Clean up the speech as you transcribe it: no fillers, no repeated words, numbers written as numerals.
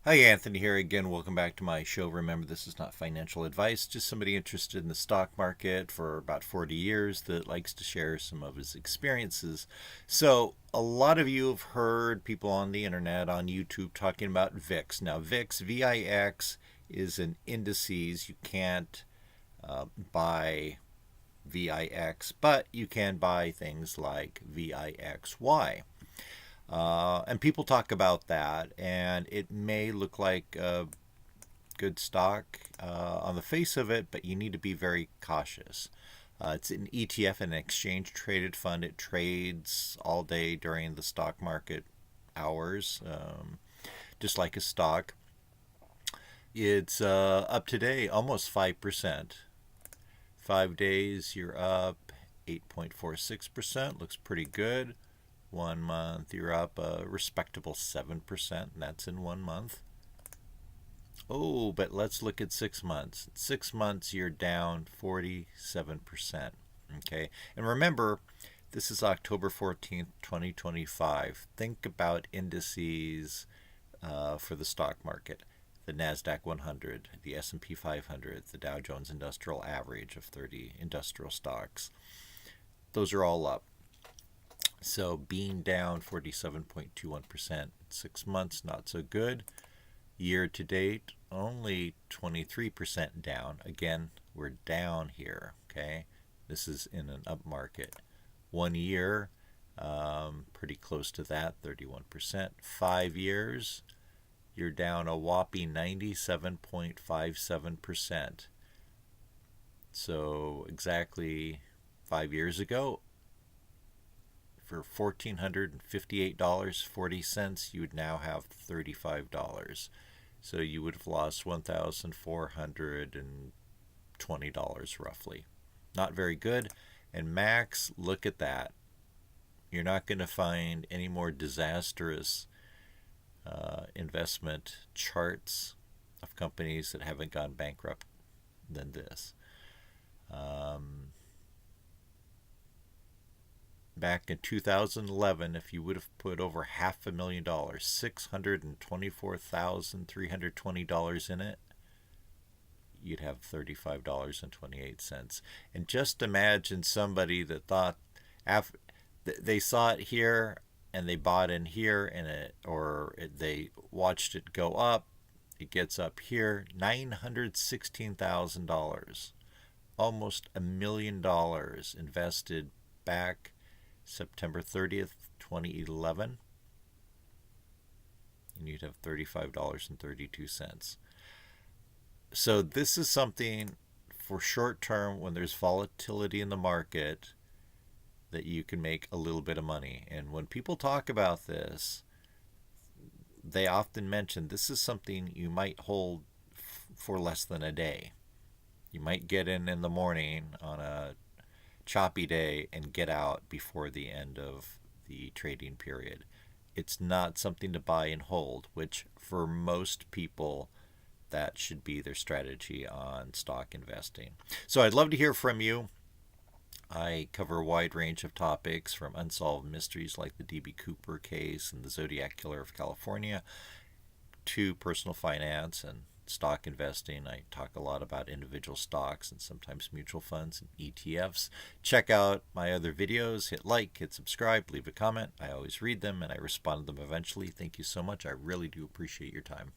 Hi, Anthony here again. Welcome back to my show. Remember, this is not financial advice, just somebody interested in the stock market for about 40 years that likes to share some of his experiences. So, a lot of you have heard people on the internet, on YouTube, talking about VIX. Now, VIX, VIX, is an indices. You can't buy VIX, but you can buy things like VIXY. And people talk about that, and it may look like a good stock on the face of it, but you need to be very cautious. It's an ETF, an exchange traded fund. It trades all day during the stock market hours, just like a stock. It's up today almost 5%. 5 days, you're up 8.46%. Looks pretty good. 1 month, you're up a respectable 7%, and that's in 1 month. Oh, but let's look at 6 months. 6 months, you're down 47%. Okay, and remember, this is October 14th, 2025. Think about indices for the stock market. The NASDAQ 100, the S&P 500, the Dow Jones Industrial Average of 30 industrial stocks. Those are all up. So being down 47.21%, 6 months, not so good. Year to date, only 23% down. Again, we're down here, okay? This is in an up market. 1 year, pretty close to that, 31%. 5 years, you're down a whopping 97.57%. So exactly 5 years ago, for $1,458.40, you would now have $35. So you would have lost $1,420 roughly. Not very good. And max, look at that. You're not going to find any more disastrous investment charts of companies that haven't gone bankrupt than this. Back in 2011, if you would have put over $500,000, $624,320 in it, you'd have $35.28. And just imagine somebody that thought they saw it here and they bought in here, and they watched it go up. It gets up here, $916,000, almost $1,000,000 invested back September 30th, 2011, and you'd have $35.32. So this is something for short term when there's volatility in the market that you can make a little bit of money. And when people talk about this, they often mention this is something you might hold for less than a day. You might get in the morning on a choppy day and get out before the end of the trading period. It's not something to buy and hold, which for most people, that should be their strategy on stock investing. So I'd love to hear from you. I cover a wide range of topics, from unsolved mysteries like the D.B. Cooper case and the Zodiac Killer of California to personal finance and stock investing. I talk a lot about individual stocks and sometimes mutual funds and ETFs. Check out my other videos. Hit like, hit subscribe, leave a comment. I always read them and I respond to them eventually. Thank you so much. I really do appreciate your time.